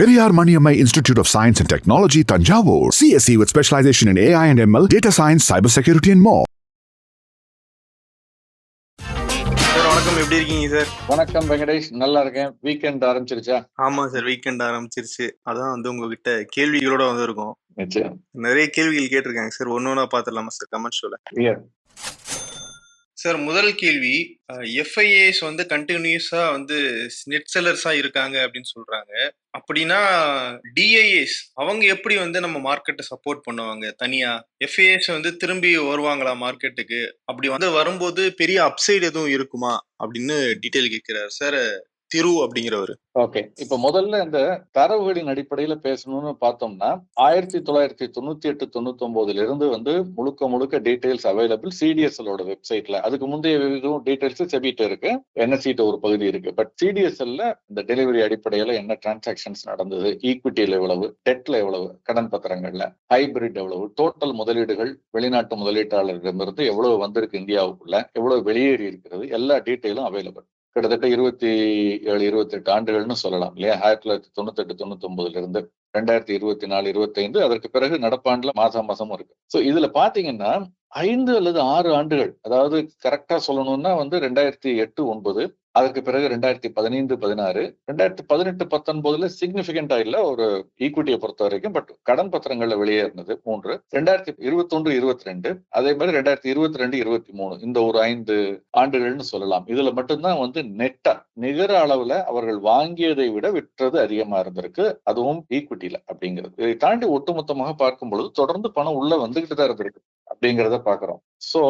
Periyar Maniammai Institute of Science and Technology, Tanjavur. CSE with specialization in AI and ML, data science, cybersecurity and more. Sir வணக்கம், எப்படி இருக்கீங்க sir? வணக்கம் வெங்கடேஷ், நல்லா இருக்கேன். Weekend ஆரம்பிச்சிருச்சா? ஆமா sir, weekend ஆரம்பிச்சிருச்சு. அதான் உங்ககிட்ட கேள்விகளோட இருக்கோம். நிச்சயம் நிறைய கேள்விகள் கேட்டிருக்காங்க சார். ஒன்னொன்னா பாத்துடலாமா சார் கமெண்ட் ஷோல? சார், முதல் கேள்வி, எஃப்ஐஏஸ் கண்டினியூஸா நெட் செல்லர்ஸா இருக்காங்க அப்படின்னு சொல்றாங்க. அப்படின்னா டிஐஏஸ் அவங்க எப்படி நம்ம மார்க்கெட்டை சப்போர்ட் பண்ணுவாங்க? தனியா எஃப்ஐஏஸ் திரும்பி வருவாங்களா மார்க்கெட்டுக்கு? அப்படி வரும்போது பெரிய அப்சைடு எதுவும் இருக்குமா அப்படின்னு டீட்டெயில் கேட்கிறாரு சார் திரு அப்படிங்கிறவரு. ஓகே, இப்ப முதல்ல இந்த தரவுகளின் அடிப்படையில பேசணும்னு பார்த்தோம்னா 1998-99 இருந்து முழுக்க டீடைல்ஸ் அவைலபிள் சிடிஎஸ்எல் வெப்சைட்ல. அதுக்கு முந்தைய டீடைல்ஸ் செபிட்டு இருக்கு, என்எஸ்சிட்ட ஒரு பகுதி இருக்கு. பட் சிடிஎஸ்எல்ல இந்த டெலிவரி அடிப்படையில என்ன டிரான்சாக்சன்ஸ் நடந்தது, ஈக்விட்டியில எவ்வளவு, டெட்ல எவ்வளவு, கடன் பத்திரங்கள்ல ஹைபிரிட் எவ்வளவு, டோட்டல் முதலீடுகள் வெளிநாட்டு முதலீட்டாளர்களிடமிருந்து எவ்வளவு வந்திருக்கு இந்தியாவுக்குள்ள, எவ்வளவு வெளியேறி இருக்கிறது, எல்லா டீட்டெயிலும் அவைலபிள். கிட்டத்தட்ட 27-28 ஆண்டுகள்னு சொல்லலாம் இல்லையா? 1998-99 இருந்து 2024-25, அதற்கு பிறகு நடப்பாண்டுல மாசமும் இருக்கு. சோ இதுல பாத்தீங்கன்னா 5 அல்லது 6 ஆண்டுகள், அதாவது கரெக்டா சொல்லணும்னா 2008-9, அதற்கு பிறகு 2015-16, 2018-19 சிக்னிபிகண்டா இல்ல ஒரு ஈக்விட்டியை பொறுத்த வரைக்கும். பட் கடன் பத்திரங்கள்ல வெளியேறினது 3, 2021-22, அதே மாதிரி 2022-23, இந்த ஒரு 5 ஆண்டுகள்னு சொல்லலாம். இதுல மட்டும்தான் நெட்டா நிகர அளவுல அவர்கள் வாங்கியதை விட விற்றது அதிகமா இருந்திருக்கு, அதுவும் ஈக்விட்டியில அப்படிங்கிறது. இதை தாண்டி ஒட்டுமொத்தமாக பார்க்கும் பொழுது தொடர்ந்து பணம் உள்ள வந்துகிட்டு தான் இருந்திருக்கு அப்படிங்கிறத பாக்குறோம். சோ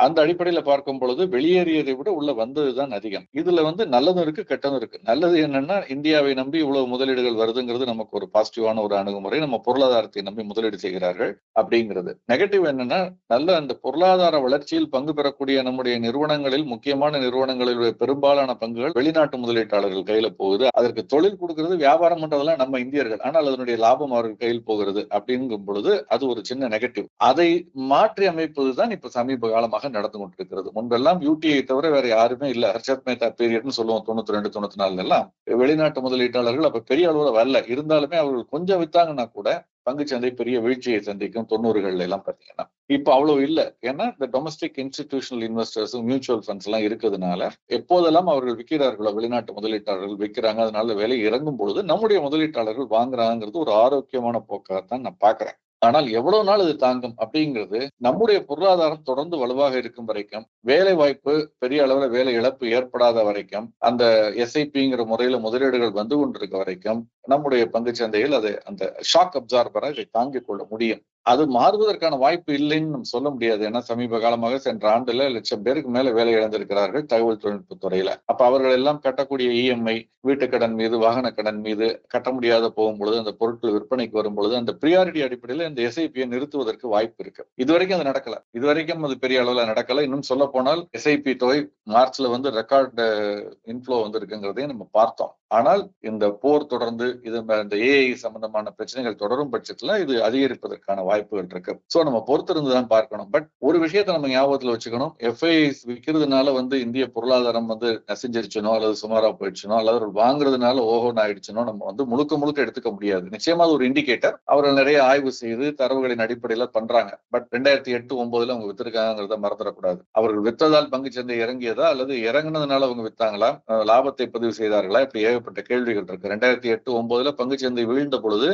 அந்த அடிப்படையில பார்க்கும் பொழுது வெளியேறியதை விட உள்ள வந்ததுதான் அதிகம். இதுல நல்லதும் இருக்கு, கெட்டதும் இருக்கு. நல்லது என்னன்னா, இந்தியாவை நம்பி இவ்வளவு முதலீடுகள் வருதுங்கிறது நமக்கு ஒரு பாசிட்டிவான ஒரு அணுகுமுறை. நம்ம பொருளாதாரத்தை நம்பி முதலீடு செய்கிறார்கள் அப்படிங்கிறது. நெகட்டிவ் என்னன்னா, நல்ல அந்த பொருளாதார வளர்ச்சியில் பங்கு பெறக்கூடிய நம்முடைய நிறுவனங்களில், முக்கியமான நிறுவனங்களில் பெரும்பாலான பங்குகள் வெளிநாட்டு முதலீட்டாளர்கள் கையில போகுது. அதற்கு தொழில் கொடுக்கிறது, வியாபாரம் பண்றதெல்லாம் நம்ம இந்தியர்கள், ஆனால் அதனுடைய லாபம் அவர்கள் கையில் போகிறது அப்படிங்கும் பொழுது அது ஒரு சின்ன நெகட்டிவ். அதை மாற்றி அமைப்பதுதான் இப்ப சமீப காலமாக நடந்து கொண்டிருக்கிறது. முன்பெல்லாம் யூடிஐ தவிர வேற யாருமே இல்ல. ஹர்ஷத் மேத்தா பீரியட்னு சொல்லுவோம், 92-94 எல்லாம் வெளிநாட்டு முதலீட்டாளர்கள் அப்ப பெரிய அளவுல வரல. இருந்தாலுமே அவர்கள் கொஞ்சம் வித்தாங்கன்னா கூட பங்குச்சந்தை பெரிய வீழ்ச்சியை சந்திக்கும் 90கள்ல எல்லாம் பாத்தீங்கன்னா. இப்ப அவ்வளவு இல்ல. ஏன்னா இந்த domestic institutional investors, mutual funds எல்லாம் இருக்கிறதுனால எப்போதெல்லாம் அவர்கள் விற்கிறார்களோ, வெளிநாட்டு முதலீட்டாளர்கள் விற்கிறாங்க, அதனால விலை இறங்கும் பொழுது நம்முடைய முதலீட்டாளர்கள் வாங்குறாங்கிறது ஒரு ஆரோக்கியமான போக்காகத்தான் நான் பாக்குறேன். ஆனால் எவ்வளவு நாள் இது தாங்கும் அப்படிங்கிறது, நம்முடைய பொருளாதாரம் தொடர்ந்து வலுவாக இருக்கும் வரைக்கும், வேலை வாய்ப்பு பெரிய அளவுல வேலை இழப்பு ஏற்படாத வரைக்கும், அந்த எஸ்ஐபிங்கிற முறையில முதலீடுகள் வந்து கொண்டிருக்க வரைக்கும் நம்முடைய பங்கு சந்தையில் அது அந்த ஷாக் அப்சார்பரா இதை தாங்கிக் கொள்ள முடியும். அது மாறுவதற்கான வாய்ப்பு இல்லைன்னு நம்ம சொல்ல முடியாது. ஏன்னா சமீப காலமாக சென்ற ஆண்டுல 1,00,000 பேருக்கு மேல வேலை இழந்திருக்கிறார்கள் தகவல் தொழில்நுட்பத் துறையில. அப்ப அவர்கள் எல்லாம் கட்டக்கூடிய இஎம்ஐ, வீட்டுக்கடன் மீது, வாகன கடன் மீது கட்ட முடியாத போகும் பொழுது, அந்த பொருட்கள் விற்பனைக்கு வரும் பொழுது அந்த பிரியாரிட்டி அடிப்படையில இந்த எஸ்ஐபியை நிறுத்துவதற்கு வாய்ப்பு இருக்கு. இதுவரைக்கும் அது நடக்கல. இதுவரைக்கும் அது பெரிய அளவுல நடக்கல. இன்னும் சொல்ல போனால் எஸ்ஐபி தொகை மார்ச்ல ரெக்கார்ட் இன்ஃப்ளோ இருக்குங்கிறதையும் நம்ம பார்த்தோம். ஆனால் இந்த போர் தொடர்ந்து இந்த ஏஐ சம்பந்தமான பிரச்சனைகள் தொடரும் பட்சத்துல இது அதிகரிப்பதற்கான வாய்ப்புகள் இருக்கு. சோ நம்ம பொறுத்திருந்துதான் பார்க்கணும். பட் ஒரு விஷயத்தை நம்ம ஞாபகத்துல வச்சுக்கணும், எஃப்ஐஐஸ் விற்கிறதுனால இந்திய பொருளாதாரம் நசிஞ்சிருச்சனோ அல்லது சுமாரா போயிடுச்சனோ அல்லது வாங்குறதுனால ஓஹோன்னு ஆயிடுச்சனோ நம்ம முழுக்க எடுத்துக்க முடியாது. நிச்சயமா அது ஒரு இண்டிகேட்டர். அவர்கள் நிறைய ஆய்வு செய்து தரவுகளின் அடிப்படையில பண்றாங்க. பட் 2008-9 அவங்க வித்திருக்காங்கிறத மறந்துடக்கூடாது. அவர்கள் விற்றதால் பங்கு சந்தை இறங்கியதா அல்லது இறங்குனதுனால அவங்க வித்தாங்களா, லாபத்தை பதிவு செய்தார்களா, இப்படி ஏகப்பட்ட கேள்விகள் இருக்கு. 2008-9 பங்கு சந்தை வீழ்ந்த பொழுது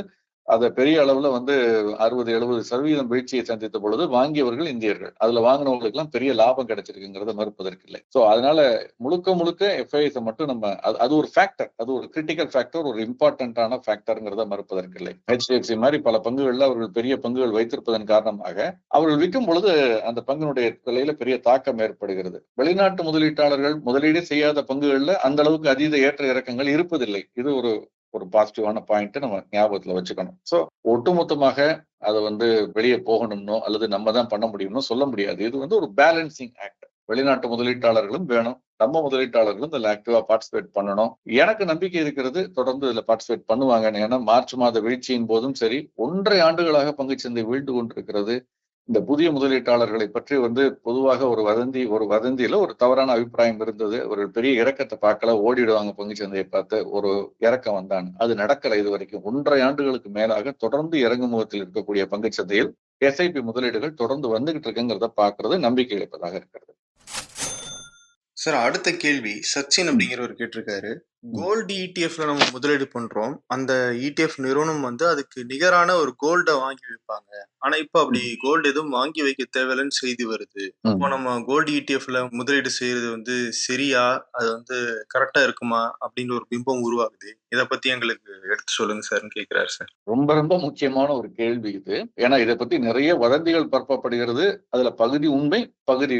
அத பெரிய அளவுல 60-70% வீழ்ச்சியை சந்தித்த பொழுது வாங்கியவர்கள் இந்தியர்கள். அதுல வாங்கினவங்களுக்கு எல்லாம் பெரிய லாபம் கிடைச்சிருக்குங்கிறத மறுப்பதற்கு இல்லை. சோ அதனால முழுக்க எஃப்ஐஎஸ் மட்டும் நம்ம அது ஒரு ஃபேக்டர், அது ஒரு கிரிட்டிக்கல் ஃபேக்டர், ஒரு இம்பார்ட்டன்டான ஃபேக்டர்ங்கிறத மறுப்பதற்கு இல்லை. ஹெச்டிஎஃப்சி மாதிரி பல பங்குகள்ல அவர்கள் பெரிய பங்குகள் வைத்திருப்பதன் காரணமாக அவர்கள் விற்கும் பொழுது அந்த பங்கினுடைய விலையில பெரிய தாக்கம் ஏற்படுகிறது. வெளிநாட்டு முதலீட்டாளர்கள் முதலீடு செய்யாத பங்குகள்ல அந்த அளவுக்கு அதீத ஏற்ற இறக்கங்கள் இருப்பதில்லை. இது ஒரு பாசிட்டிவான பாயிண்ட் நம்ம ஞாபகத்துல வச்சுக்கணும். சோ ஒட்டுமொத்தமாக அதை வெளியே போகணும்னோ அல்லது நம்ம தான் பண்ண முடியும்னோ சொல்ல முடியாது. இது ஒரு பேலன்சிங் ஆக்ட். வெளிநாட்டு முதலீட்டாளர்களும் வேணும், நம்ம முதலீட்டாளர்களும் இதுல ஆக்டிவா பார்ட்டிசிபேட் பண்ணணும். எனக்கு நம்பிக்கை இருக்கிறது, தொடர்ந்து இதுல பார்ட்டிசிபேட் பண்ணுவாங்க. ஏன்னா மார்ச் மாத வீழ்ச்சியின் போதும் சரி, 1.5 ஆண்டுகளாக பங்குச்சந்தை வீழ்ந்து கொண்டிருக்கிறது. இந்த புதிய முதலீட்டாளர்களை பற்றி பொதுவாக ஒரு வதந்தியில ஒரு தவறான அபிப்பிராயம் இருந்தது. ஒரு பெரிய இறக்கத்தை பார்க்கல, ஓடிடுவாங்க பங்குச்சந்தையை பார்த்து, ஒரு இறக்கம் வந்தான். அது நடக்கல. இது வரைக்கும் 1.5 ஆண்டுகளுக்கு மேலாக தொடர்ந்து இறங்குமுகத்தில் இருக்கக்கூடிய பங்குச்சந்தையில் எஸ்ஐபி முதலீடுகள் தொடர்ந்து வந்துகிட்டு இருக்குங்கிறத பாக்குறது நம்பிக்கை அளிப்பதாக இருக்கிறது. சார், அடுத்த கேள்வி சச்சின் அப்படிங்கிறவர் கேட்டிருக்காரு. கோல்டு இடிஎஃப்ல நம்ம முதலீடு பண்றோம். அந்த இடிஎஃப் நிறுவனம் அதுக்கு நிகரான ஒரு கோல்ட வாங்கி வைப்பாங்க. ஆனா இப்ப அப்படி கோல்டு எதுவும் வாங்கி வைக்க தேவையில்லைன்னு செய்தி வருது. அப்போ நம்ம கோல்டு இடிஎஃப்ல முதலீடு செய்யறது சரியா, அது கரெக்டா இருக்குமா அப்படின்னு ஒரு பிம்பம் உருவாகுது. இத பத்தி எங்களுக்கு எடுத்து சொல்லுங்க சார்ன்னு கேட்கிறாரு சார். ரொம்ப ரொம்ப முக்கியமான ஒரு கேள்வி இது. ஏன்னா இதை பத்தி நிறைய வதந்திகள் பரப்பப்படுகிறது. அதுல பகுதி உண்மை, பகுதி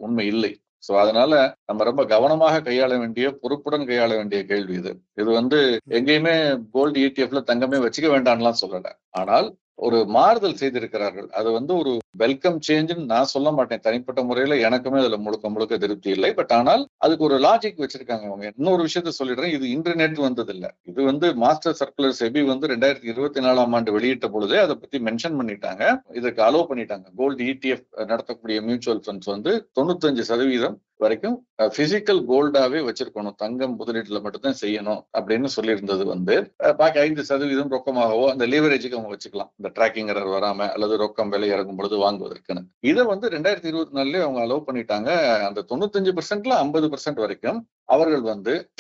உண்மை இல்லை. சோ அதனால நம்ம ரொம்ப கவனமாக கையாள வேண்டிய, பொறுப்புடன் கையாள வேண்டிய கேள்வி இது. இது எங்கேயுமே கோல்டு இடிஎஃப்ல தங்கமே வச்சுக்க வேண்டாம்லாம் சொல்லல. ஆனால் ஒரு மாறுதல் செய்திருக்கிறார்கள். அது ஒரு வெல்கம் சேஞ்சுன்னு நான் சொல்ல மாட்டேன். தனிப்பட்ட முறையில எனக்குமே அதுல முழுக்க முழுக்க திருப்தி இல்லை. பட் ஆனால் அதுக்கு ஒரு லாஜிக் வச்சிருக்காங்க அவங்க. இன்னொரு விஷயத்த சொல்லிடுறேன். இது இன்டர்நெட் வந்தது இல்ல. இது மாஸ்டர் சர்க்குலர் செபி 2024ஆம் ஆண்டு வெளியிட்ட பொழுதே அதை பத்தி மென்ஷன் பண்ணிட்டாங்க. இதுக்கு அலோவ் பண்ணிட்டாங்க. கோல்டு இடிஎஃப் நடத்தக்கூடிய மியூச்சுவல் ஃபண்ட்ஸ் 95% வரைக்கும் பிசிக்கல் கோல்டாவே வச்சிருக்கணும், தங்கம் முதலீட்டுல மட்டும்தான் செய்யணும் அப்படின்னு சொல்லியிருந்தது. பாக்கி 5% ரொக்கமாகவோ அந்த லீவரேஜுக்கு அவங்க வச்சுக்கலாம், இந்த டிராக்கிங் எரர் வராம அல்லது ரொக்கம் விலை இறங்கும் பொழுது வாங்குவதற்குன்னு. இதை 2024 அவங்க அலோவ் பண்ணிட்டாங்க. அந்த 95%ல 50% வரைக்கும் அவர்கள்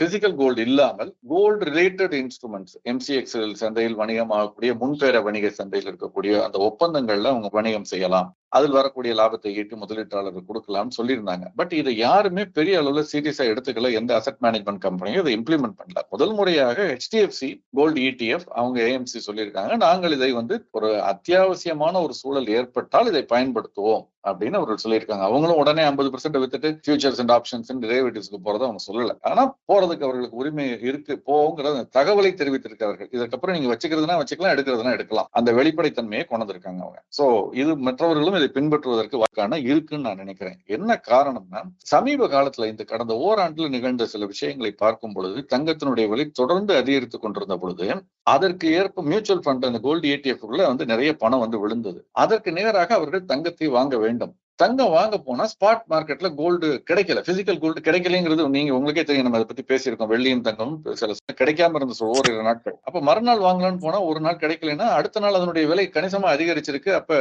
பிசிக்கல் கோல்டு இல்லாமல் கோல்டு ரிலேட்டட் இன்ஸ்ட்ருமெண்ட்ஸ், எம்சிஎக்ஸ் சந்தையில் வணிகமாகக்கூடிய முன்பேர வணிக சந்தையில் இருக்கக்கூடிய அந்த ஒப்பந்தங்கள்ல அவங்க வணிகம் செய்யலாம். அதில் வரக்கூடிய லாபத்தை ஈட்டி முதலீட்டாளர்கள் கொடுக்கலாம்னு சொல்லியிருந்தாங்க. பட் இதை யாருமே பெரிய அளவுல சீரியஸா எடுத்துக்கல. எந்த அசெட் மேனேஜ்மெண்ட் கம்பெனியும் இதை இம்ப்ளிமெண்ட் பண்ணல. முதல் முறையாக HDFC கோல்டு ETF அவங்க AMC சொல்லியிருக்காங்க, நாங்கள் இதை ஒரு அத்தியாவசியமான ஒரு சூழல் ஏற்பட்டால் இதை பயன்படுத்துவோம் அப்படின்னு அவர்கள் சொல்லியிருக்காங்க. அவங்களும் உடனே 50% வித்துட்டு ஃபியூச்சர்ஸ் அண்ட் ஆப்ஷன்ஸ் டெரிவேட்டிவ்ஸ்க்கு போறதை அவங்க சொல்லல. ஆனா போறதுக்கு அவர்களுக்கு உரிமை இருக்கு, போங்கிற தகவலை தெரிவித்திருக்கிறார்கள். இதற்கப்புறம் நீங்க வச்சுக்கிறதுனா வச்சுக்கலாம், எடுக்கிறதுனா எடுக்கலாம். அந்த வெளிப்படைத்தன்மையை கொண்டிருக்காங்க அவங்க. சோ இது மற்றவர்களும் இதை பின்பற்றுவதற்கு வாய்ப்பான இருக்குன்னு நான் நினைக்கிறேன். என்ன காரணம்னா, சமீப காலத்துல இந்த கடந்த ஓராண்டுல நிகழ்ந்த சில விஷயங்களை பார்க்கும் பொழுது தங்கத்தினுடைய விலை தொடர்ந்து அதிகரித்துக் கொண்டிருந்த பொழுது அதற்கு ஏற்ப மியூச்சுவல் ஃபண்ட் அந்த கோல்டு ETF நிறைய பணம் விழுந்தது. அதற்கு நிகராக அவர்கள் தங்கத்தை வாங்க வேண்டும். தங்கம் வாங்க போனா ஸ்பாட் மார்க்கெட்ல கோல்டு கிடைக்கல, பிசிக்கல் கோல்டு கிடைக்கலங்கிறது நீங்க உங்களுக்கே தெரியும். நம்ம அதை பத்தி பேசியிருக்கோம். வெள்ளியும் தங்கமும் சில கிடைக்காம இருந்த ஓரிரு நாட்கள். அப்ப மறுநாள் வாங்கலாம்னு போனா ஒரு நாள் கிடைக்கலன்னா அடுத்த நாள் அதனுடைய விலை கணிசமா அதிகரிச்சிருக்கு. அப்ப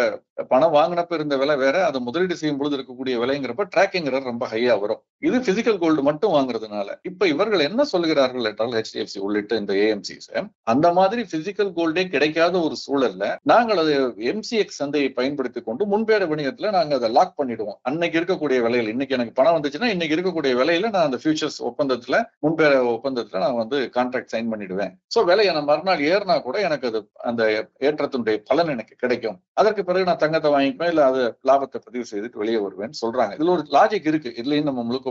பணம் வாங்கினப்ப இருந்த விலை வேற, அதை முதலீடு செய்யும் பொழுது இருக்கக்கூடிய விலைங்கிறப்ப டிராக்கிங் எரர் ரொம்ப ஹையா வரும். இது பிசிக்கல் கோல்டு மட்டும் வாங்குறதுனால. இப்ப இவர்கள் என்ன சொல்லுகிறார்கள் என்றால், HDFC உள்ளிட்ட இந்த AMCs அந்த மாதிரி பிசிக்கல் கோல்டே கிடைக்காத ஒரு சூழல்ல நாங்கள் அதை MCX சந்தையை பயன்படுத்திக் கொண்டு முன்பேற வணிகத்துல நாங்க அதை லாக் பண்ணிடுவோம். அன்னைக்கு இருக்கக்கூடிய விலையில், இன்னைக்கு எனக்கு பணம் வந்துச்சுன்னா இன்னைக்கு இருக்கக்கூடிய விலையில நான் அந்த ஃபியூச்சர்ஸ் ஒப்பந்தத்துல, முன்பேற ஒப்பந்தத்துல நான் கான்ட்ராக்ட் சைன் பண்ணிடுவேன். சோ விலையை நான் மறுநாள் ஏறினா கூட எனக்கு அது அந்த ஏற்றத்தினுடைய பலன் எனக்கு கிடைக்கும். அதற்கு பிறகு நான் தங்கத்தை வாங்கிக்குவேன், இல்ல அது லாபத்தை பதிவு செய்துட்டு வெளியே வருவேன் சொல்றாங்க. இதுல ஒரு லாஜிக் இருக்கு. இதுலயும் நம்ம முழுக்க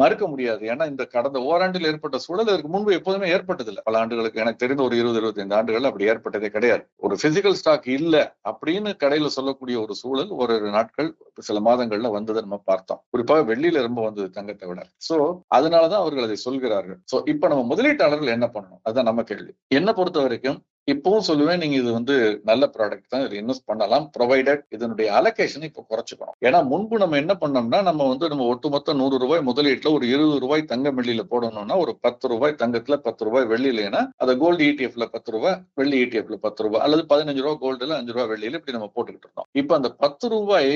மறுக்க முடியாது. ஏன்னா இந்த கடந்த ஓராண்டில் ஏற்பட்ட சூழல் இதற்கு முன்பு எப்போதுமே ஏற்பட்டதில்லை. பல ஆண்டுகளுக்கு எனக்கு தெரிந்த ஒரு 20-25 ஆண்டுகள் அப்படி ஏற்பட்டதே கிடையாது. ஒரு பிசிக்கல் ஸ்டாக் இல்ல அப்படின்னு கடையில சொல்லக்கூடிய ஒரு சூழல் ஒரு நாட்கள் சில மாதங்கள்ல வந்ததை நம்ம பார்த்தோம். குறிப்பாக வெள்ளியில ரொம்ப வந்தது தங்கத்தை விட. சோ அதனாலதான் அவர்கள் அதை சொல்கிறார்கள். சோ இப்ப நம்ம முதலீட்டாளர்கள் என்ன பண்ணணும், அதுதான் நம்ம கேள்வி. என்ன பொறுத்த வரைக்கும் இப்பவும் சொல்லுவேன், நீங்க இது நல்ல ப்ராடக்ட் தான், இதுல இன்வெஸ்ட் பண்ணலாம், ப்ரொவைடட் இதனுடைய அலோகேஷன் இப்ப குறைச்சுக்கணும். ஏன்னா முன்பு நம்ம என்ன பண்ணோம்னா, நம்ம நம்ம ஒட்டுமொத்த ₹100 முதலீட்டுல ஒரு ₹20 தங்கம் வெள்ளியில போடணும்னா ஒரு ₹10 தங்கத்துல ₹10 வெள்ளியிலனா அதை கோல்டு ETF-ல ₹10, வெள்ளி ETF-ல ₹10 அல்லது ₹15 கோல்டுல ₹5 வெள்ளியில இப்படி நம்ம போட்டுக்கிட்டு இருந்தோம். இப்ப அந்த ₹10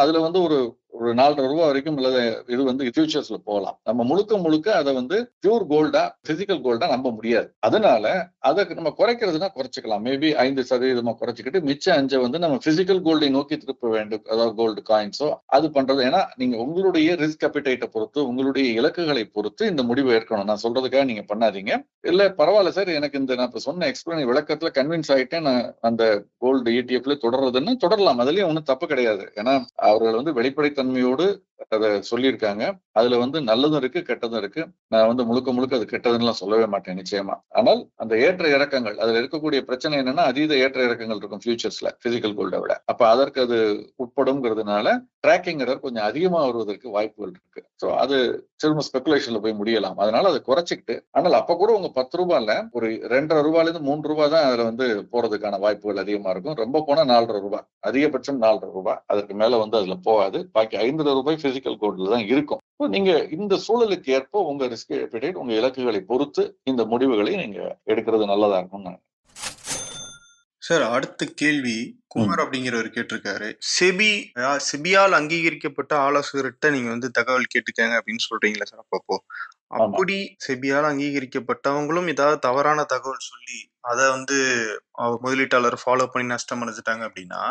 அதுல ஒரு ₹4.5 வரைக்கும் இது ஃபியூச்சர்ஸ்ல போகலாம். நம்ம முழுக்க அதை பியூர் கோல்டா, பிசிக்கல் கோல்டா நம்ப முடியாது. அதனால அதை நம்ம குறைக்கிறதுனா குறைச்சிக்கலாம். மேபி 5% குறைச்சிக்கிட்டு மிச்ச 5 நம்ம பிசிக்கல் கோல்டை நோக்கி திருப்ப வேண்டும். அதாவது கோல்டு காயின்ஸோ அது பண்றது. ஏன்னா நீங்க உங்களுடைய ரிஸ்க் அப்பிடைட்டை பொறுத்து, உங்களுடைய இலக்குகளை பொறுத்து இந்த முடிவை ஏற்கணும். நான் சொல்றதுக்காக நீங்க பண்ணாதீங்க. இல்ல பரவாயில்ல சார், எனக்கு நான் இப்ப சொன்ன எக்ஸ்பிளைன் விளக்கத்துல கன்வின்ஸ் ஆயிட்டேன், நான் அந்த கோல்டு ETF தொடர்றதுன்னு தொடரலாம். அதுலயும் ஒன்றும் தப்பு கிடையாது. ஏன்னா அவர்கள் வெளிப்படைத்தன்மையோடு அதை சொல்லியிருக்காங்க. அதுல வந்து நல்லதும் இருக்கு, கெட்டதும் இருக்கு. நான் வந்து முழுக்க முழுக்க அது கெட்டதுன்னு சொல்லவே மாட்டேன் நிச்சயமா. ஆனால் அந்த ஏற்ற இறக்கங்கள், அதுல இருக்கக்கூடிய பிரச்சனை என்னன்னா அதீத ஏற்ற இறக்கங்கள் இருக்கும் ஃபியூச்சர்ஸ்ல பிசிக்கல் கோல்டை விட. அப்ப அதற்கு அது உட்படும்ங்கிறதுனால டிராக்கிங் எரர் கொஞ்சம் அதிகமா வருவதற்கு வாய்ப்புகள் இருக்கு. ஸோ அது திரும்ப ஸ்பெகுலேஷன்ல போய் முடியலாம். அதனால அதை குறைச்சிக்கிட்டு, ஆனால் அப்ப கூட உங்க 10 ரூபாயில ஒரு 2.5 ரூபாயிலிருந்து 3 ரூபாய் தான் அதுல வந்து போறதுக்கான வாய்ப்புகள் அதிகமா இருக்கும். ரொம்ப போனா 4.5 ரூபாய், அதிகபட்சம் 4.5 ரூபாய். அதற்கு மேல வந்து அதுல போகாது. பாக்கி 5.5 ரூபாய் பிசிக்கல் கோல்ட்ல தான் இருக்கும். நீங்க இந்த சூழலுக்கு ஏற்ப உங்க ரிஸ்க் எபிடைட், உங்க இலக்குகளை பொறுத்து இந்த முடிவுகளை நீங்க எடுக்கிறது நல்லதா இருக்கும். சார், அடுத்த கேள்வி குமார் அப்படிங்கிறவர் கேட்டிருக்காரு. செபியால் அங்கீகரிக்கப்பட்ட ஆலோசகர்கிட்ட நீங்க வந்து தகவல் கேட்டுக்கங்க அப்படின்னு சொல்றீங்களா சார் அப்பப்போ? அப்படி செபியால் அங்கீகரிக்கப்பட்டவங்களும் ஏதாவது தவறான தகவல் சொல்லி அதை வந்து முதலீட்டாளர் ஃபாலோ பண்ணி நஷ்டம் அடைஞ்சிட்டாங்க அப்படின்னா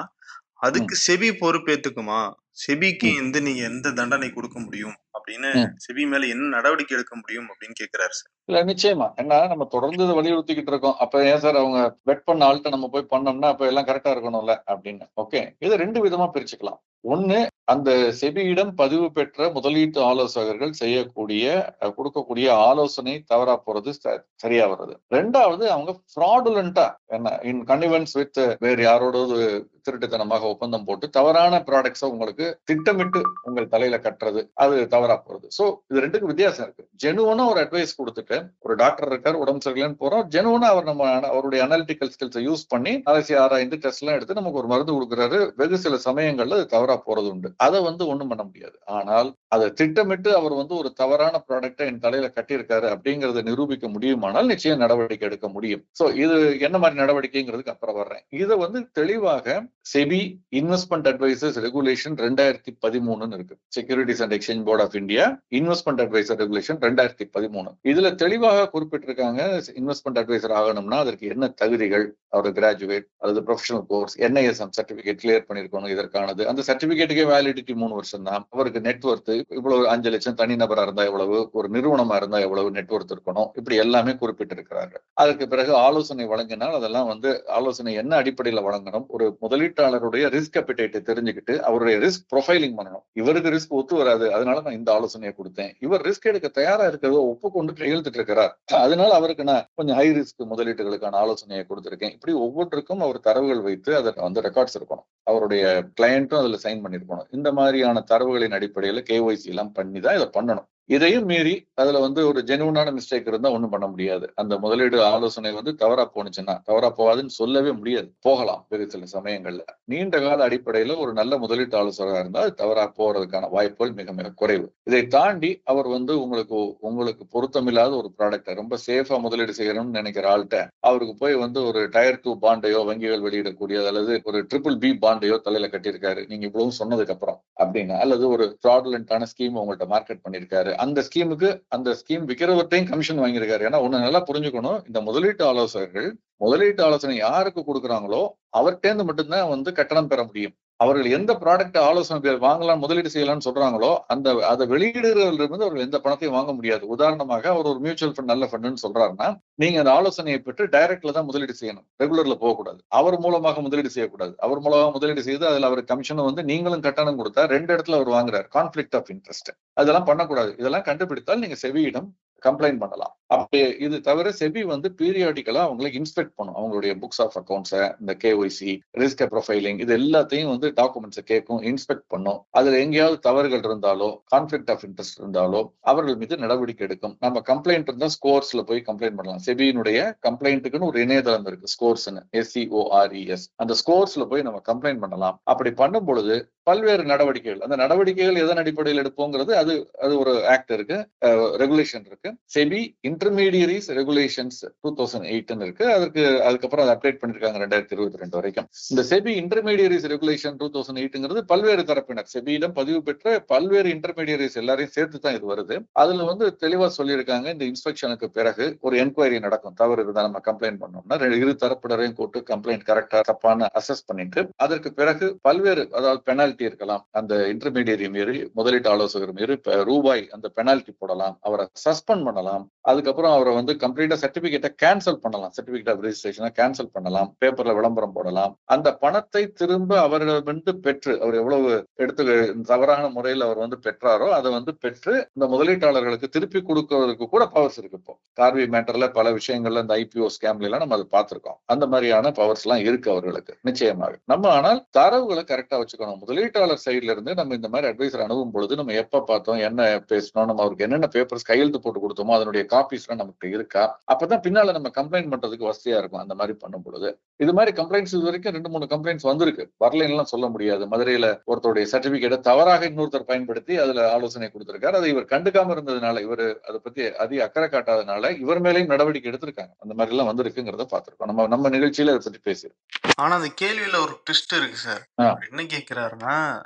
அதுக்கு செபி பொறுப்பேத்துக்குமா? செபிக்கு வந்து நீங்க எந்த தண்டனை கொடுக்க முடியும் அப்படின்னு, செபி மேல என்ன நடவடிக்கை எடுக்க முடியும் அப்படின்னு கேக்குறாரு சார். இல்ல நிச்சயமா. ஏன்னா நம்ம தொடர்ந்து இதை வலியுறுத்திக்கிட்டு இருக்கோம். அப்ப ஏன் சார் அவங்க பெட் பண்ண ஆள்கிட்ட நம்ம போய் பண்ணோம்னா அப்ப எல்லாம் கரெக்டா இருக்கணும்ல அப்படின்னு. ஓகே, இதை 2 விதமா பிரிச்சுக்கலாம். ஒண்ணு, அந்த செபியிடம் பதிவு பெற்ற முதலீட்டு ஆலோசகர்கள் செய்யக்கூடிய கொடுக்கக்கூடிய ஆலோசனை தவறா போறது, சரியா வர்றது. 2வது, அவங்க ஃப்ராடுலண்டா என்ன இன் கன்னிவென்ஸ் வித் வேறு யாரோட திருட்டுத்தனமாக ஒப்பந்தம் போட்டு தவறான ப்ராடக்ட்ஸை உங்களுக்கு திட்டமிட்டு உங்கள் தலையில கட்டுறது, அது தவறா போறது. சோ இது 2க்கும் வித்தியாசம் இருக்கு. ஜெனுவனா ஒரு அட்வைஸ் கொடுத்துட்டு, ஒரு டாக்டர் இருக்காரு, உடம்பு சரியில்லைன்னு போறோம், ஜெனுவனா அவர் நம்ம அவருடைய அனாலிட்டிக்கல் ஸ்கில்ஸை யூஸ் பண்ணி அலசி ஆராய்ந்து டெஸ்ட் எல்லாம் எடுத்து நமக்கு ஒரு மருந்து கொடுக்குறாரு. வெகு சில சமயங்கள்ல அது தவறா போறது உண்டு. அதை வந்து ஒண்ணும் பண்ண முடியாது. ஆனால் அதை திட்டமிட்டு அவர் வந்து ஒரு தவறான ப்ராடக்டை என் தலையில கட்டியிருக்காரு அப்படிங்கறத நிரூபிக்க முடியுமானால் நிச்சயம் நடவடிக்கை எடுக்க முடியும். சோ இது என்ன மாதிரி நடவடிக்கைங்கிறதுக்கு அப்புறம் வர்றேன். இதை வந்து தெளிவாக செபி இன்வெஸ்ட்மெண்ட் அட்வைசர்ஸ் ரெகுலேஷன் 2013 இருக்கு. Securities and exchange board of India investment advisor regulation 2013. இதுல தெளிவாக குறிப்பிட்டிருக்காங்க, இன்வெஸ்ட்மெண்ட் அட்வைசர் ஆகணும்னா அதற்கு என்ன தகுதிகள், அவர் கிராஜுவேட் அல்லது professional course, NISM certificate clear பண்ணிருக்கணும். இதற்கானது அந்த சர்டிபிகேட்டுக்கே வேலிடிட்டி 3 வருஷம் தான். அவருக்கு நெட்வொர்த் இவ்வளவு 5 லட்சம், தனிநபரா இருந்தா எவ்வளவு, ஒரு நிறுவனமா இருந்தா எவ்வளவு நெட்வொர்த் இருக்கணும், இப்படி எல்லாமே குறிப்பிட்டிருக்கிறாங்க. அதற்கு பிறகு ஆலோசனை வழங்கினால் அதெல்லாம் வந்து ஆலோசனை என்ன அடிப்படையில் வழங்கணும், ஒரு முதலீட்டாளருடைய ரிஸ்க் அப்பிடைட்டை தெரிஞ்சுக்கிட்டு அவருடைய ரிஸ்க் ப்ரொஃபைலிங் பண்ணணும். இவருக்கு ரிஸ்க் ஒத்து வராது, அதனால நான் இந்த ஆலோசனையை கொடுத்தேன், இவர் ரிஸ்க் எடுக்க தயாரா இருக்கிறத ஒப்புக்கொண்டு கையெழுத்திட்டு இருக்கிறார், அதனால அவருக்கு நான் கொஞ்சம் ஹை ரிஸ்க் முதலீட்டுகளுக்கான ஆலோசனையை கொடுத்திருக்கேன். இப்படி ஒவ்வொன்றுக்கும் அவர் தரவுகள் வைத்து அதை வந்து ரெக்கார்ட்ஸ் இருக்கணும், அவருடைய கிளையண்ட்டும் அதுல சைன் பண்ணிருக்கணும். இந்த மாதிரியான தரவுகளின் அடிப்படையில் KYC எல்லாம் பண்ணி தான் இதை பண்ணணும். இதையும் மீறி அதுல வந்து ஒரு ஜெனுவனான மிஸ்டேக் இருந்தா ஒண்ணும் பண்ண முடியாது. அந்த முதலீடு ஆலோசனை வந்து தவறா போனுச்சுன்னா, தவறா போகாதுன்னு சொல்லவே முடியாது, போகலாம் வெகு சில சமயங்கள்ல. நீண்ட கால அடிப்படையில ஒரு நல்ல முதலீட்டு ஆலோசகராக இருந்தால் அது தவறா போறதுக்கான வாய்ப்புகள் மிக மிக குறைவு. இதை தாண்டி அவர் வந்து உங்களுக்கு பொருத்தமில்லாத ஒரு ப்ராடக்டை ரொம்ப சேஃபா முதலீடு செய்யணும்னு நினைக்கிற ஆள்கிட்ட அவருக்கு போய் வந்து ஒரு டயர் 2 பாண்டையோ வங்கிகள் வெளியிடக்கூடிய அல்லது ஒரு BBB பாண்டையோ தலையில கட்டியிருக்காரு நீங்க இவ்வளவு சொன்னதுக்கு அப்புறம் அப்படின்னா, அல்லது ஒரு ஃப்ராடுலண்டான ஸ்கீம் உங்கள்கிட்ட மார்க்கெட் பண்ணிருக்காரு, அந்த ஸ்கீம் விற்கிறவர்கிட்டையும் கமிஷன் வாங்கியிருக்காரு. ஏன்னா ஒண்ணு நல்லா புரிஞ்சுக்கணும், இந்த முதலீட்டு ஆலோசனை யாருக்கு கொடுக்குறாங்களோ அவர்கிட்ட மட்டும்தான் வந்து கட்டணம் பெற முடியும். அவர்கள் எந்த ப்ராடக்ட் ஆலோசனை வாங்கலாம், முதலீடு செய்யலாம்னு சொல்றாங்களோ அதை வெளியிடுறதுல இருந்து அவர்கள் எந்த பணத்தையும் வாங்க முடியாது. உதாரணமாக அவர் ஒரு மியூச்சுவல் ஃபண்ட் நல்ல ஃபண்டுன்னு சொல்றாருன்னா, நீங்க அந்த ஆலோசனையை பெற்று டைரக்ட்ல தான் முதலீடு செய்யணும், ரெகுலர்ல போகக்கூடாது. அவர் மூலமாக முதலீடு செய்யக்கூடாது. அவர் மூலமாக முதலீடு செய்து அதுல அவர் கமிஷன் வந்து நீங்களும் கட்டணம் கொடுத்தா 2 இடத்துல அவர் வாங்குறாரு, கான்ஃபிளிக்ட் ஆஃப் இன்ட்ரெஸ்ட். அதெல்லாம் பண்ணக்கூடாது. இதெல்லாம் கண்டுபிடித்தால் நீங்க செபியிடம் கம்ப்ளைண்ட் பண்ணலாம். அப்படி இது தவிர செபி வந்து பீரியாடிக்கலா அவங்களை இன்ஸ்பெக்ட் பண்ணும். அவங்களுடைய புக்ஸ் ஆஃப் அக்கௌண்ட்ஸை, இந்த KYC, ரிஸ்க் ப்ரொஃபைலிங், இது எல்லாத்தையும் வந்து டாக்குமெண்ட்ஸை கேட்கும், இன்ஸ்பெக்ட் பண்ணும். அதுல எங்கேயாவது தவறுகள் இருந்தாலோ, கான்ஃபிளிக்ட் ஆஃப் இன்ட்ரெஸ்ட் இருந்தாலோ அவர்கள் மீது நடவடிக்கை எடுக்கும். நம்ம கம்ப்ளைண்ட் இருந்தா ஸ்கோர்ஸ்ல போய் கம்ப்ளைண்ட் பண்ணலாம். செபியினுடைய கம்ப்ளைண்ட்டுக்குன்னு ஒரு இணையதளம் இருக்கு, ஸ்கோர்ஸ்னு, SCORES. அந்த ஸ்கோர்ஸ்ல போய் நம்ம கம்ப்ளைண்ட் பண்ணலாம். அப்படி பண்ணும் பொழுது பல்வேறு நடவடிக்கைகள், அந்த நடவடிக்கைகள் எதன் அடிப்படையில் எடுப்போங்கிறது அது ஒரு ஆக்ட் இருக்கு, ரெகுலேஷன் இருக்கு. செபி இன்டர்மீடியரிஸ் ரெகுலேஷன்ஸ் 2008 இருக்கு. அதுக்கப்புறம் அதை அப்டேட் பண்ணிருக்காங்க 2022 வரைக்கும். இந்த செபி இன்டர்மீடியரிஸ் ரெகுலேஷன் 2008 பல்வேறு தரப்பினர், செபியிடம் பதிவு பெற்ற பல்வேறு இன்டர்மீடியரிஸ் எல்லாரையும் சேர்த்து தான் இது வருது. அதுல வந்து தெளிவா சொல்லியிருக்காங்க, இந்த இன்ஸ்பெக்ஷனுக்கு பிறகு ஒரு என்கொயரி நடக்கும். தவறு இருந்தா நம்ம கம்ப்ளைண்ட் பண்ணோம்னா இரு தரப்பினரையும் கூட்டு கம்ப்ளைண்ட் கரெக்டா தப்பான அசஸ் பண்ணிட்டு அதற்கு பிறகு பல்வேறு, அதாவது பெனால்டி இருக்கலாம், அந்த இன்டர்மீடியரி மீறி முதலீட்டு ஆலோசகர் மீறி ரூபாய் அந்த பெனால்டி போடலாம், அவரை சஸ்பெண்ட் சஸ்பெண்ட் பண்ணலாம். அதுக்கப்புறம் அவரை வந்து கம்ப்ளீட்டா சர்டிபிகேட்டை கேன்சல் பண்ணலாம். சர்டிபிகேட் ஆஃப் ரெஜிஸ்ட்ரேஷனை கேன்சல் பண்ணலாம். பேப்பர்ல விளம்பரம் போடலாம். அந்த பணத்தை திரும்ப அவரிடமிருந்து பெற்று, அவர் எவ்வளவு எடுத்து தவறான முறையில் அவர் வந்து பெற்றாரோ அதை வந்து பெற்று இந்த முதலீட்டாளர்களுக்கு திருப்பி கொடுக்கறதுக்கு கூட பவர்ஸ் இருக்கு. இப்போ கார்வி மேட்டர்ல பல விஷயங்கள்ல இந்த ஐபிஓ ஸ்கேம்ல எல்லாம் நம்ம அதை பார்த்திருக்கோம். அந்த மாதிரியான பவர்ஸ் எல்லாம் இருக்கு அவர்களுக்கு நிச்சயமாக. நம்ம ஆனால் தரவுகளை கரெக்டா வச்சுக்கணும். முதலீட்டாளர் சைட்ல இருந்து நம்ம இந்த மாதிரி அட்வைசர் அணுகும் பொழுது நம்ம எப்ப பார்த்தோம், என்ன பேசணும், நம்ம அவருக்கு என்னென்ன பேப்பர்ஸ் கையெழுத்து போட்டு கொடுத்தோமோ அதனுடைய காப்பீஸ் எல்லாம் நமக்கு இருக்கா, அப்பதான் பின்னால நம்ம கம்ப்ளைண்ட் பண்றதுக்கு வசதியா இருக்கும். அந்த மாதிரி பண்ணும் பொழுது இது மாதிரி கம்ப்ளைண்ட்ஸ் இது வரைக்கும் 2-3 கம்ப்ளைண்ட்ஸ் வந்திருக்கு. வரலாம் சொல்ல முடியாது. மதுரையில ஒருத்தருடைய சர்டிபிகேட்டை தவறாக இன்னொருத்தர் பயன்படுத்தி அதுல ஆலோசனை கொடுத்திருக்காரு. அதை இவர் கண்டுக்காம இருந்ததுனால, இவர் அதை பத்தி அதிக அக்கறை காட்டாதனால இவர் மேலேயும் நடவடிக்கை எடுத்திருக்காங்க. அந்த மாதிரி எல்லாம் வந்திருக்குங்கிறத பார்த்திருக்கோம். நம்ம நிகழ்ச்சியில அதை பத்தி பேசியிருக்கோம். ஆனா அந்த கேள்வியில ஒரு ட்விஸ்ட் இருக்கு சார். என்ன கேக்குறாருன்னா,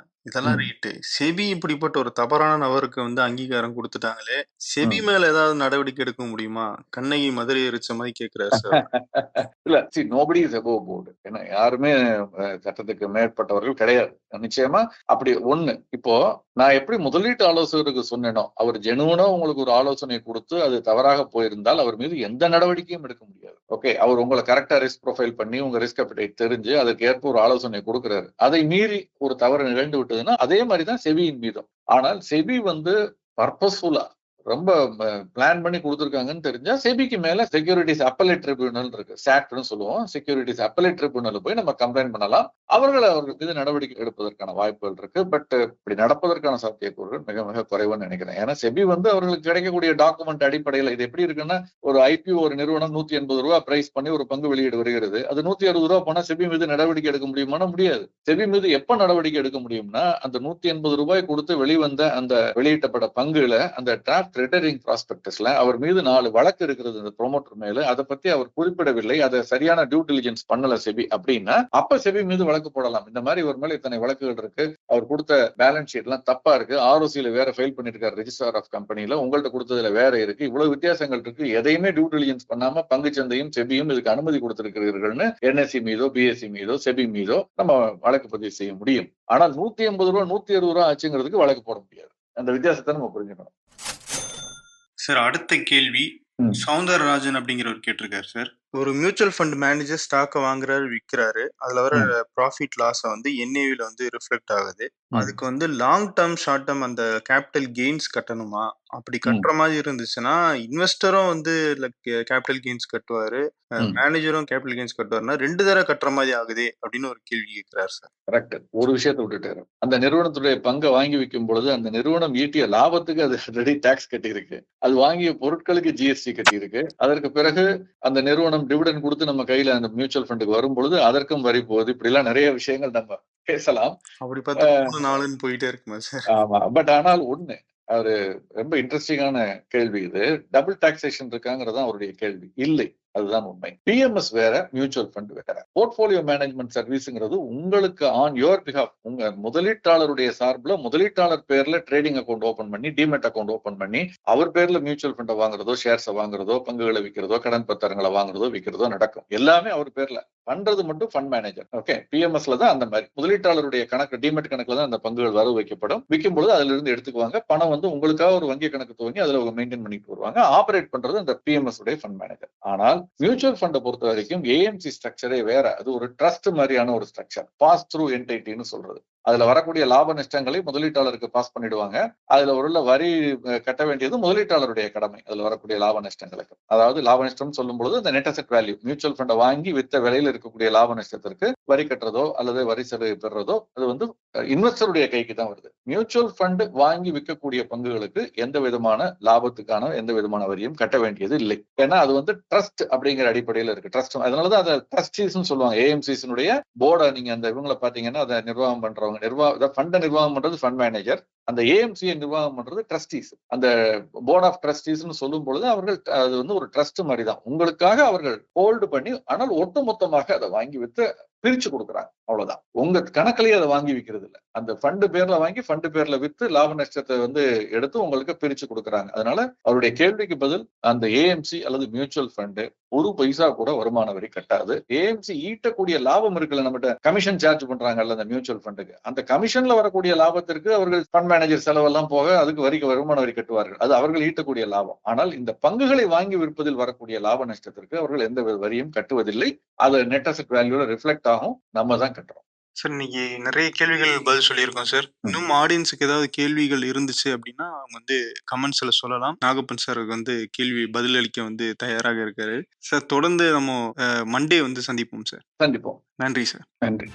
இதெல்லாம் ரைட்டு, செபி இப்படிப்பட்ட ஒரு தவறான நபருக்கு வந்து அங்கீகாரம் கொடுத்துட்டாங்களே, செபி மேல ஏதாவது நடவடிக்கை எடுக்க முடியுமா? கண்ணகி மதுரை எரிச்ச மாதிரி கேக்குறாரு சார். இல்ல, நோபடி இஸ் அபோவ் போர்டு. ஏன்னா யாருமே சட்டத்துக்கு மேற்பட்டவர்கள் கிடையாது. நிச்சயமா அப்படி ஒண்ணு. இப்போ நான் எப்படி முதலீட்டு ஆலோசகருக்கு சொன்னேனோ, அவர் ஜெனுவனா உங்களுக்கு ஒரு ஆலோசனை கொடுத்து அது தவறாக போயிருந்தால் அவர் மீது எந்த நடவடிக்கையும் எடுக்க முடியாது. ஓகே, அவர் உங்களை கரெக்டா ரிஸ்க் ப்ரொஃபைல் பண்ணி உங்க ரிஸ்க் அப்பிடைட் தெரிஞ்சு அதுக்கு ஏற்ப ஒரு ஆலோசனை கொடுக்கிறாரு. அதை மீறி ஒரு தவறு நிகழ்ந்து விட்டதுன்னா அதே மாதிரிதான் செபியின் மீதும். ஆனால் செபி வந்து பர்பஸ்ஃபுல்லா ரொம்ப பிளான் பண்ணி கொடுத்துருக்காங்கன்னு தெரிஞ்சா செபிக்கு மேல செக்யூரிட்டிஸ் அப்பலேட் ட்ரிபியூனல் இருக்கு, சாட்னு சொல்லுவோம். செக்யூரிட்டிஸ் அப்பலேட் ட்ரிபியூனல் போய் நம்ம கம்ப்ளைண்ட் பண்ணலாம். அவர்கள் மீது நடவடிக்கை எடுப்பதற்கான வாய்ப்புகள் இருக்கு. பட் இப்படி நடப்பதற்கான சாத்தியக்கூறுகள் மிக மிக குறைவுன்னு நினைக்கிறேன். ஏன்னா செபி வந்து அவர்களுக்கு கிடைக்கக்கூடிய டாக்குமெண்ட் அடிப்படையில் இது எப்படி இருக்குன்னா, ஒரு ஐபிஓ ஒரு நிறுவனம் 180 ரூபாய் பிரைஸ் பண்ணி ஒரு பங்கு வெளியீடு வருகிறது. அது 160 ரூபாய் போனா செபி மீது நடவடிக்கை எடுக்க முடியுமானா முடியாது. செபி மீது எப்ப நடவடிக்கை எடுக்க முடியும்னா, அந்த 180 ரூபாய் கொடுத்து வெளிவந்த அந்த வெளியிட்டப்பட்ட பங்குல அந்த டிராஃப்ட் ரிட்டரிங் ப்ராஸ்பெக்டஸ்ல அவர் மீது 4 வழக்கு இருக்கிறது இந்த ப்ரோமோட்டர் மேல. அதை பத்தி அவர் குறிப்பிடவில்லை, அதை சரியான டியூ டிலிஜென்ஸ் பண்ணல செபி அப்படின்னா, அப்ப செபி மீது வழக்கு போடலாம். இந்த மாதிரி ஒரு மேல இத்தனை வழக்குகள் இருக்கு, அவர் கொடுத்த பேலன்ஸ் ஷீட் எல்லாம் தப்பா இருக்கு, ஆர்ஓசியில வேற ஃபைல் பண்ணிருக்காரு, ரெஜிஸ்ட்ரார் ஆஃப் கம்பெனில உங்கள்ட்ட கொடுத்ததுல வேற இருக்கு, இவ்வளவு வித்தியாசங்கள் இருக்கு, எதையுமே டியூ டிலிஜென்ஸ் பண்ணாம பங்கு சந்தையும் செபியும் இதுக்கு அனுமதி கொடுத்திருக்கிறீர்கள்னு என்எஸ்சி மீதோ பிஎஸ்சி மீதோ செபி மீதோ நம்ம வழக்கு பதிவு செய்ய முடியும். ஆனால் 180 ரூபாய் 160 ரூபாய் ஆச்சுங்கிறதுக்கு வழக்கு போட முடியாது. அந்த வித்தியாசத்தை நம்ம புரிஞ்சுக்கணும். சார், அடுத்த கேள்வி சவுந்தரராஜன் அப்படிங்கிறவர் கேட்டிருக்காரு சார். ஒரு மியூச்சுவல் ஃபண்ட் மேனேஜர் ஸ்டாக்கை வாங்குறாரு, விற்கிறாரு, அதுல வர ப்ராஃபிட் லாஸ வந்து என்ஏவில வந்து ரிஃப்ளெக்ட் ஆகுது. அதுக்கு வந்து லாங் டேர்ம் ஷார்ட் டேர்ம் அந்த கேபிட்டல் கெயின்ஸ் கட்டணுமா? அப்படி கட்டுற மாதிரி இருந்துச்சுன்னா இன்வெஸ்டரும் வந்து கேபிட்டல் கெயின்ஸ் கட்டுவாரு, மேனேஜரும் கேபிட்டல் கெயின்ஸ் கட்டுவாருன்னா 2 தடவை கட்டுற மாதிரி ஆகுது அப்படின்னு ஒரு கேள்வி கேட்கிறாரு சார். கரெக்ட். ஒரு விஷயத்தை விட்டுட்டாரு. அந்த நிறுவனத்துடைய பங்கை வாங்கி வைக்கும் பொழுது அந்த நிறுவனம் ஈட்டிய லாபத்துக்கு அது ஆல்ரெடி டாக்ஸ் கட்டி இருக்கு, அது வாங்கிய பொருட்களுக்கு ஜிஎஸ்டி கட்டி இருக்கு. அதற்கு பிறகு அந்த நிறுவனம் டிவிடன் கொடுத்து நம்ம கையில அந்த மியூச்சுவல் ஃபண்டுக்கு வரும் பொழுது அதற்கும் வரி போகுது. இப்படி எல்லாம் நிறைய விஷயங்கள் நம்ம பேசலாம். அப்படி பார்த்தா 3 நாளுன்னு போயிட்டே இருக்குமா சார்? ஆமா. பட் ஆனால் ஒண்ணு, அவரு ரொம்ப இன்ட்ரெஸ்டிங்கான கேள்வி இது. டபுள் டாக்ஸேஷன் இருக்காங்கிறது அவருடைய கேள்வி. இல்லை, அதுதான் உண்மை. பிஎம்எஸ் வேற, மியூச்சுவல் ஃபண்ட் வேற. போர்ட்போலியோ மேனேஜ்மெண்ட் சர்வீஸ்ங்கிறது உங்களுக்கு ஆன் யுவர் பிஹாஃப், உங்க முதலீட்டாளருடைய சார்பில் முதலீட்டாளர் பேர்ல ட்ரேடிங் அக்கௌண்ட் ஓபன் பண்ணி, டிமெட் அக்கௌண்ட் ஓபன் பண்ணி, அவர் பேர்ல மியூச்சுவல் ஃபண்டை வாங்குறதோ, ஷேர்ஸை வாங்குறதோ, பங்குகளை விற்கிறதோ, கடன் பத்திரங்களை வாங்குறதோ விற்கிறதோ நடக்கும். எல்லாமே அவர் பேர்ல. பண்றது மட்டும் ஃபண்ட் மேனேஜர். ஓகே, பிஎம்எஸ்ல தான் அந்த மாதிரி முதலீட்டாளருடைய கணக்கு, டிமெட் கணக்குல தான் அந்த பங்குகள் வரவு வைக்கப்படும். விற்கும் பொழுது அதுல இருந்து எடுத்துக்குவாங்க. பணம் வந்து உங்களுக்காக ஒரு வங்கி கணக்கு துவங்கி அதுல அவங்க மெயின்டைன் பண்ணிட்டு வருவாங்க. ஆபரேட் பண்றது அந்த பிஎம்எஸ் உடைய ஃபண்ட் மேனேஜர். ஆனால் மியூச்சுவல் ஃபண்டை பொறுத்த வரைக்கும் ஏஎம்சி ஸ்ட்ரக்சரே வேற. அது ஒரு ட்ரஸ்ட் மாதிரியான ஒரு ஸ்ட்ரக்சர், பாஸ் த்ரூ என்டைட்டின்னு சொல்றது. அதுல வரக்கூடிய லாப நஷ்டங்களை முதலீட்டாளருக்கு பாஸ் பண்ணிடுவாங்க. அதுல ஒரு வரி கட்ட வேண்டியது முதலீட்டாளருடைய கடமை. அதுல வரக்கூடிய லாப நஷ்டங்களுக்கு, அதாவது லாப நஷ்டம் சொல்லும் பொழுது இந்த நெட் அசெட் வேல்யூ, மியூச்சுவல் ஃபண்டை வாங்கி வித்த விலையில இருக்கக்கூடிய லாப நஷ்டத்திற்கு வரி கட்டுறதோ அல்லது வரி சலுகை பெறுறதோ அது வந்து இன்வெஸ்டருடைய கைக்கு தான் வருது. மியூச்சுவல் ஃபண்ட் வாங்கி விற்கக்கூடிய பங்குகளுக்கு எந்த விதமான லாபத்துக்கான எந்த விதமான வரியும் கட்ட வேண்டியது இல்லை. ஏன்னா அது வந்து ட்ரஸ்ட் அப்படிங்கிற அடிப்படையில் இருக்கு. ட்ரஸ்ட், அதனாலதான் அதை ட்ரஸ்டீஸ் சொல்லுவாங்க. ஏஎம்சிஸினுடைய போர்டை நீங்க அந்த இவங்களை பாத்தீங்கன்னா அதை நிர்வாகம் பண்றவங்க, ஃபண்டை நிர்வாகம் பண்றது ஃபண்ட் மேனேஜர், அந்த ஏஎம்சியை நிர்வாகம் பண்றது ட்ரஸ்டீஸ். அந்த போர்ட் ஆஃப் ட்ரஸ்டீஸ்னு சொல்லும் பொழுது அவர்கள் அது வந்து ஒரு ட்ரஸ்ட் மாதிரி தான், உங்களுக்காக அவர்கள் ஹோல்டு பண்ணி, ஆனால் ஒட்டுமொத்தமாக அதை வாங்கி வித்து பிரிச்சு கொடுக்குறாங்க. அவ்வளவுதான். உங்க கணக்குலயே அதை வாங்கி விற்கிறது இல்ல. அந்த ஃபண்டு பேர்ல வாங்கி ஃபண்டு பேர்ல வித்து லாப நஷ்டத்தை எடுத்து உங்களுக்கு பிரிச்சு கொடுக்குறாங்க. அதனால அவருடைய கேள்விக்கு பதில், அந்த ஏஎம்சி அல்லது மியூச்சுவல் ஃபண்டு ஒரு பைசா கூட வருமான வரி கட்டாது. ஏஎம்சி ஈட்டக்கூடிய லாபம் இருக்குல்ல, நம்மகிட்ட கமிஷன் சார்ஜ் பண்றாங்கல்ல அந்த மியூச்சுவல் ஃபண்டுக்கு, அந்த கமிஷன்ல வரக்கூடிய லாபத்திற்கு அவர்கள் ஃபண்ட் மேனேஜர் செலவெல்லாம் போக அதுக்கு வருமான வரி கட்டுவார்கள். அது அவர்கள் ஈட்டக்கூடிய லாபம். ஆனால் இந்த பங்குகளை வாங்கி விற்பதில் வரக்கூடிய லாப நஷ்டத்திற்கு அவர்கள் எந்த வரியும் கட்டுவதில்லை. அது நெட் அசெட் வேல்யூல ரிஃப்ளெக்ட் ஆகும். நம்ம தான் கட்டுறோம். சார், இன்னைக்கு நிறைய கேள்விகள் பதில் சொல்லியிருக்கோம் சார். இன்னும் ஆடியன்ஸுக்கு ஏதாவது கேள்விகள் இருந்துச்சு அப்படின்னா அவங்க கமெண்ட்ஸ்ல சொல்லலாம். நாகப்பன் சார் கேள்வி பதிலளிக்க தயாராக இருக்காரு. சார், தொடர்ந்து நம்ம மண்டே சந்திப்போம் சார். சந்திப்போம். நன்றி சார். நன்றி.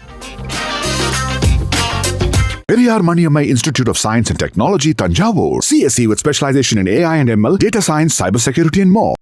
Periyar Maniammai Institute of Science and Technology, Tanjavur. CSE with specialization in AI and ML, data science, cybersecurity and more.